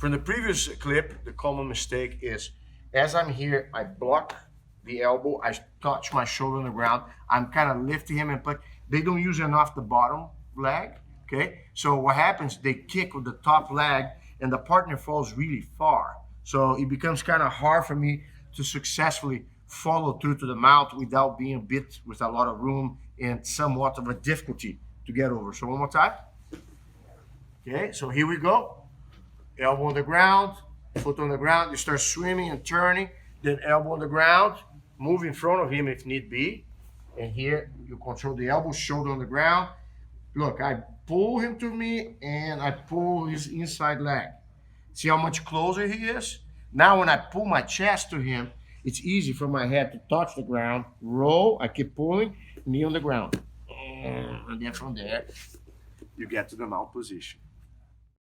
From the previous clip, the common mistake is, as I'm here, I block the elbow, I touch my shoulder on the ground, I'm kind of lifting him and put, they don't use enough the bottom leg, okay? So what happens, they kick with the top leg and the partner falls really far. So it becomes kind of hard for me to successfully follow through to the mount without being bit with a lot of room and somewhat of a difficulty to get over. So one more time. Okay, so here we go. Elbow on the ground, foot on the ground. You start swimming and turning, then elbow on the ground, move in front of him if need be. And here you control the elbow, shoulder on the ground. Look, I pull him to me and I pull his inside leg. See how much closer he is? Now when I pull my chest to him, it's easy for my head to touch the ground, roll, I keep pulling, knee on the ground. And then from there, you get to the mount position.